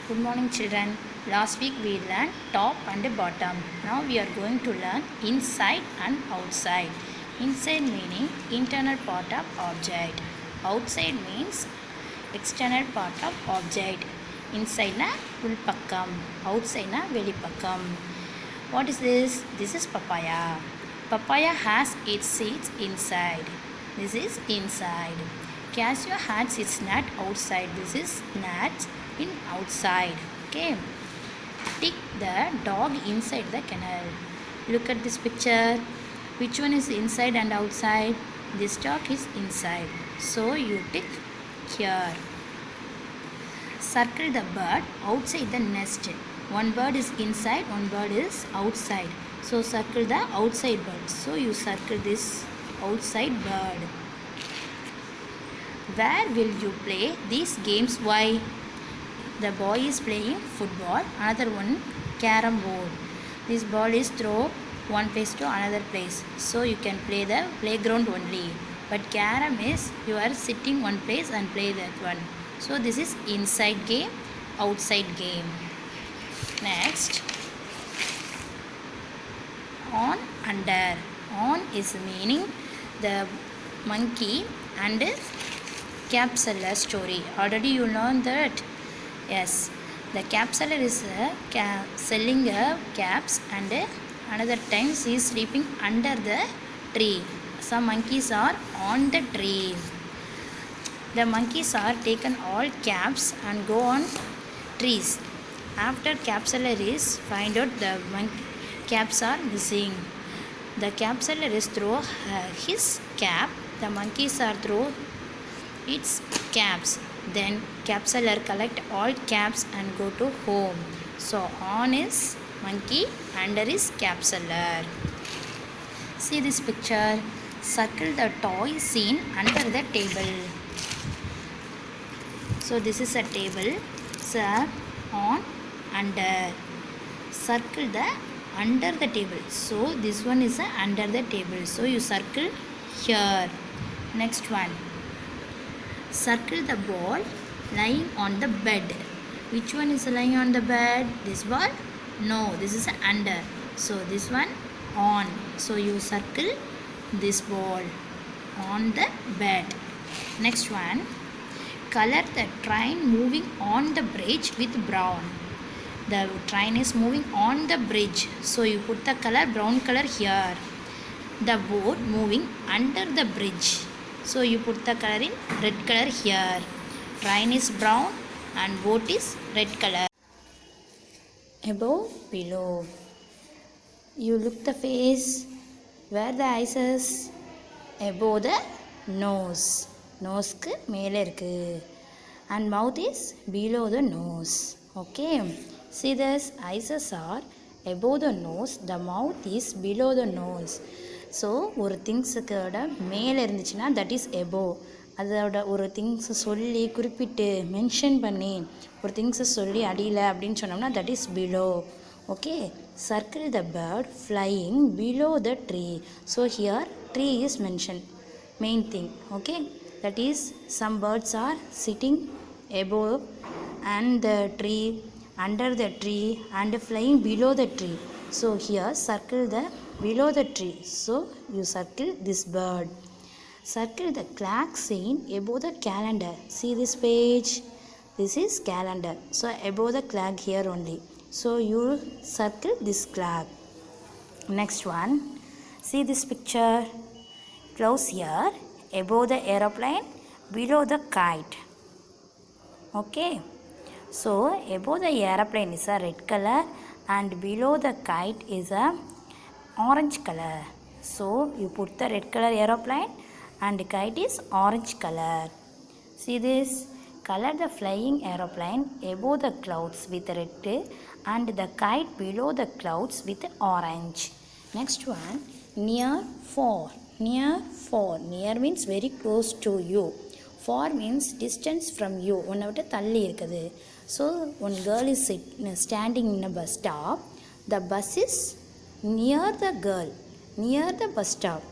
Good morning children. Last week we learned top and bottom. Now we are going to learn inside and outside. Inside meaning internal part of object. Outside means external part of object. Inside na ulpakkam. Outside na velipakkam. What is this? This is papaya. Papaya has its seeds inside. This is inside. Cashew has its nut outside. This is nuts in outside. Okay. Tick the dog inside the kennel. Look at this picture. Which one is inside and outside? This dog is inside. So you tick here. Circle the bird outside the nest. One bird is inside, one bird is outside. So circle the outside bird. So you circle this outside bird. Where will you play these games? Why? The boy is playing football, another one carom board. This ball is thrown one place to another place. So you can play the playground only. But carom is you are sitting one place and play that one. So this is inside game, outside game. Next, on, under. On is meaning the monkey and capsular story. Already you learned that. Yes, the cap seller is selling caps and another times he is sleeping under the tree. Some monkeys are on the tree. The monkeys are taken all caps and go on trees. After cap seller is find out the caps are missing. The cap seller is throw his cap. The monkeys are throw its caps. Then cap seller collect all caps and go to home. So on is monkey, under is cap seller. See this picture. Circle the toy seen under the table. So this is a table. So on, under. Circle the under the table. So this one is under the table. So you circle here. Next one. Circle the ball lying on the bed. Which one is lying on the bed? This ball? No, this is under. So this one on. So you circle this ball on the bed. Next one. Color the train moving on the bridge with brown. The train is moving on the bridge. So you put the color brown color here. The boat moving under the bridge. So you put the color in red color here. Train is brown and boat is red color. Above, below. You look the face. Where the eyes is? Above the nose. Nose ku மேலே இருக்கு. And mouth is below the nose. Okay. See this. Eyes are above the nose. The mouth is below the nose. So ஒரு திங்ஸுக்கோட மேலே இருந்துச்சுன்னா that is above. அதோட ஒரு திங்ஸை சொல்லி குறிப்பிட்டு மென்ஷன் பண்ணி ஒரு திங்ஸை சொல்லி அடியில் அப்படின்னு சொன்னோம்னா that is below. Okay. Circle the bird flying below the tree. So here tree is mention main thing. Okay. That is some birds are sitting above and the tree, under the tree and flying below the tree. So here circle the below the tree. So you circle this bird. Circle the clock seen above the calendar. See this page. This is calendar. So above the clock here only. So you circle this clock. Next one. See this picture. Close here. Above the aeroplane. Below the kite. Okay. So above the aeroplane is a red color and below the kite is a orange color. So you put the red color aeroplane and the kite is orange color. See this. Color the flying aeroplane above the clouds with red and the kite below the clouds with orange. Next one. Near, far. Near, far. Near means very close to you. Far means distance from you. உன்னை விட்டு தள்ளி இருக்குது. So one girl is standing in a bus stop. The bus is near the girl, near the bus stop.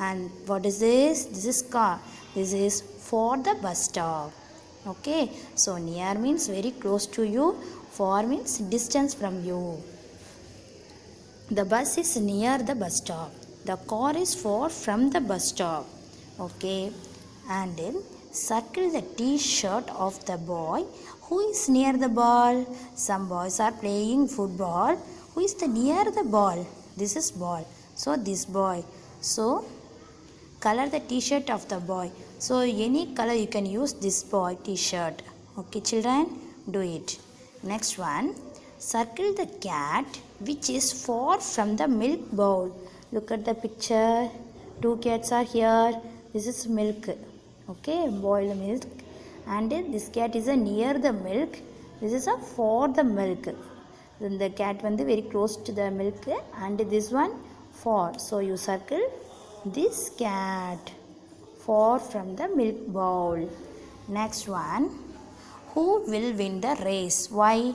And what is this? This is car. This is for the bus stop. Okay, so near means very close to you, far means distance from you. The bus is near the bus stop. The car is far from the bus stop. Okay, and circle the t-shirt of the boy who is near the ball. Some boys are playing football. Who is the near the ball? This is ball, so this boy. So color the t-shirt of the boy. So any color you can use this boy t-shirt. Okay children, do it. Next one, circle the cat which is far from the milk bowl. Look at the picture. Two cats are here. This is milk. Okay, boiled milk. And this cat is near the milk. This is for the milk. Then the cat very close to the milk, and this one far. So you circle this cat far from the milk bowl. Next one, who will win the race? Why?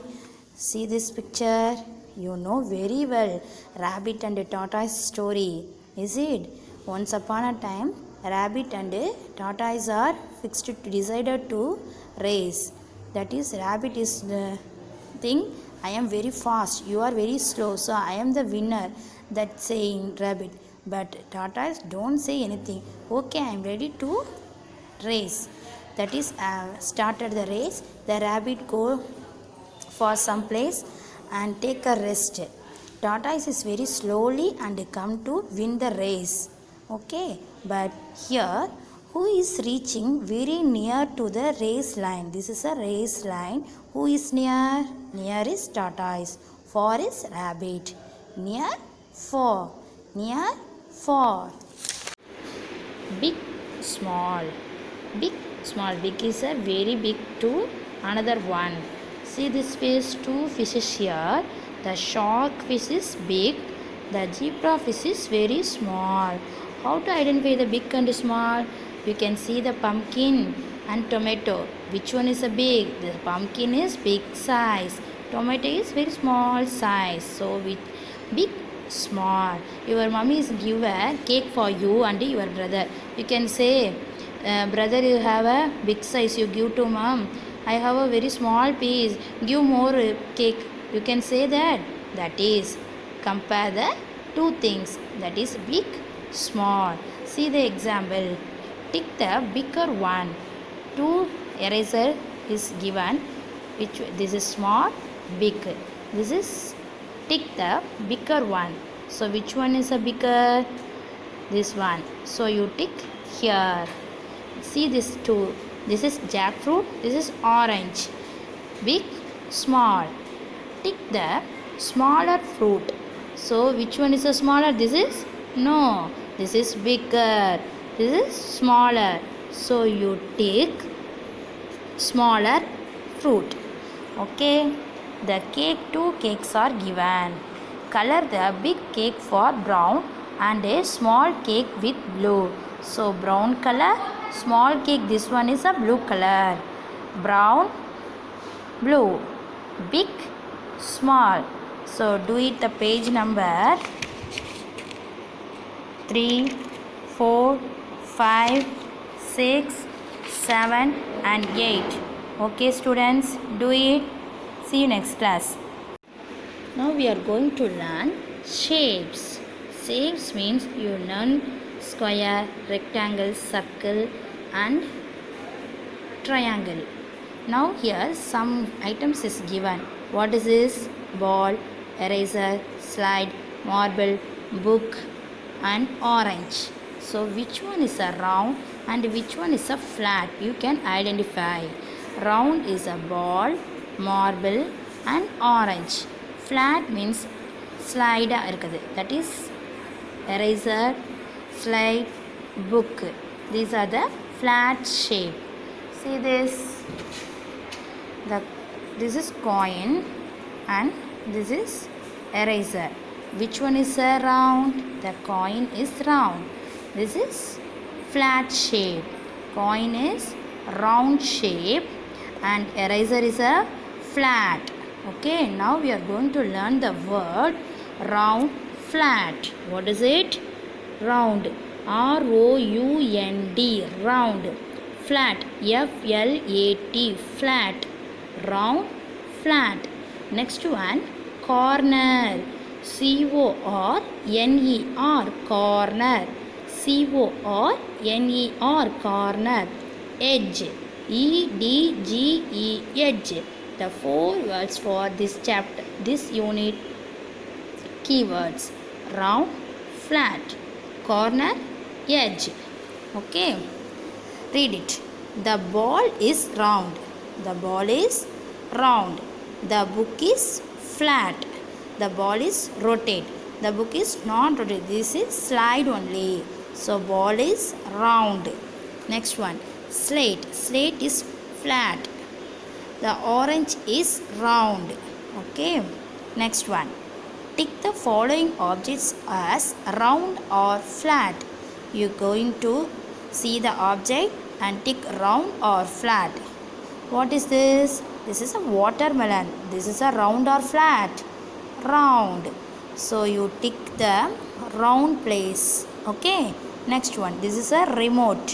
See this picture. You know very well rabbit and tortoise story. Is it? Once upon a time, rabbit and tortoise are fixed to decided to race. That is, rabbit is the thing, I am very fast, you are very slow, so I am the winner. That saying rabbit. But tortoise don't say anything. Okay, I am ready to race. That is, started the race. The rabbit go for some place and take a rest. Tortoise is very slowly and come to win the race. Okay, but here who is reaching very near to the race line? This is a race line. Who is near? Near is tortoise. Far is rabbit. Near, far. Near, far. Big, small. Big, small. Big is a very big to another one. See this fish, two fishes here. The shark fish is big. The zebra fish is very small. How to identify the big and small? You can see the pumpkin and tomato. Which one is a big? The pumpkin is big size. Tomato is very small size. So with big, small. Your mommy is give a cake for you and your brother. You can say, brother, you have a big size. You give to mom. I have a very small piece. Give more cake. You can say that. That is, compare the two things. That is big, small. See the example. Tick the bigger one. Two eraser is given. Which this is small, big. This is tick the bigger one. So which one is a bigger? This one. So you tick here. See this two. This is jackfruit. This is orange. Big, small. Tick the smaller fruit. So which one is a smaller? This is? No. This is bigger. This is smaller. So you take smaller fruit. Okay. The cake, two cakes are given. Color the big cake for brown and a small cake with blue. So brown color, small cake, this one is a blue color. Brown, blue. Big, small. So do it the page number 3, 4, 5, 6, 7 and 8. Okay students, do it. See you next class. Now we are going to learn shapes. Shapes means you learn square, rectangle, circle and triangle. Now here some items is given. What is this? Ball, eraser, slide, marble, book and orange. So which one is a round and which one is a flat? You can identify. Round is a ball, marble and orange. Flat means slide. That is eraser, slide, book. These are the flat shape. See this. This is coin and this is eraser. Which one is a round? The coin is round. This is flat shape. Coin is round shape and eraser is a flat. Okay, now we are going to learn the word round, flat. What is it? Round. R-O-U-N-D. Round. flat, F-L-A-T, flat, round, flat. Next one, corner, C-O-R-N-E-R, corner, C-O-R-N-E-R, corner. Edge, E-D-G-E, edge. The 4 words for this chapter, this unit keywords: round, flat, corner, edge. Okay, read it. The ball is round. The ball is round. The book is flat. The ball is rotate. The book is not rotate. This is slide only. So ball is round. Next one, slate. Slate is flat. The orange is round. Okay. Next one, tick the following objects as round or flat. You're going to see the object and tick round or flat. What is this? This is a watermelon. This is a round or flat? Round. So you tick the round place. Okay. Next one, this is a remote.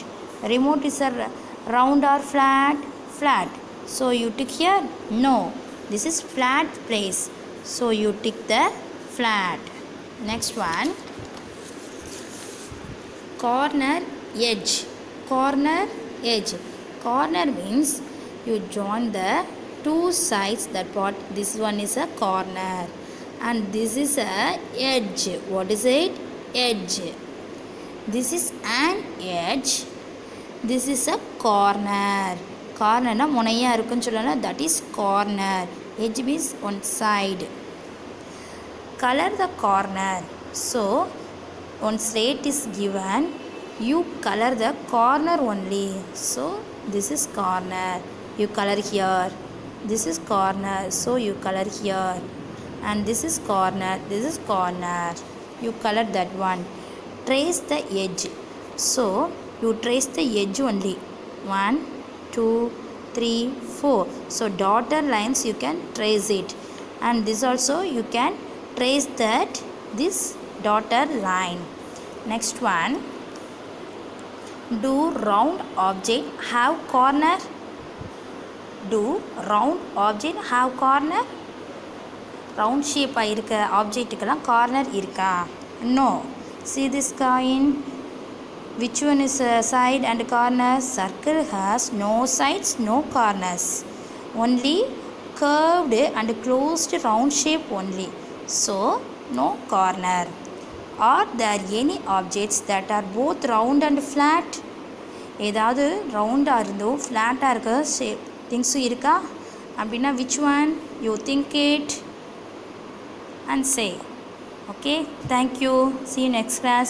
Remote is a round or flat? Flat. So you tick here? No. This is flat place. So you tick the flat. Next one, corner, edge. Corner, edge. Corner means you join the two sides, that part. This one is a corner and this is a edge. What is it? Edge. This is an edge. This is a corner. Corner na முனையா இருக்குன்னு சொல்லலாம், that is corner. Edge means one side. Color the corner. So one slate is given, you color the corner only. So this is corner, you color here. This is corner, so you color here. And this is corner, this is corner, you color that one. Trace the edge. So you trace the edge only. 1 2 3 4. So dotted lines you can trace it, and this also you can trace that, this dotted line. Next one, do round object have corner? Do round object have corner? Round shape இருக்க ஆப்ஜெக்ட்டுக்கெல்லாம் corner இருக்கா? No. See this coin? Which one is a side and corner? Circle has no sides, no corners. Only curved and closed round shape only. So no corner. Are there any objects that are both round and flat? ஏதாவது ரவுண்டாக இருந்தோ ஃப்ளாட்டாக இருக்க shape திங்ஸும் இருக்கா அப்படின்னா which one? You think it and say. Okay, thank you. See you next class.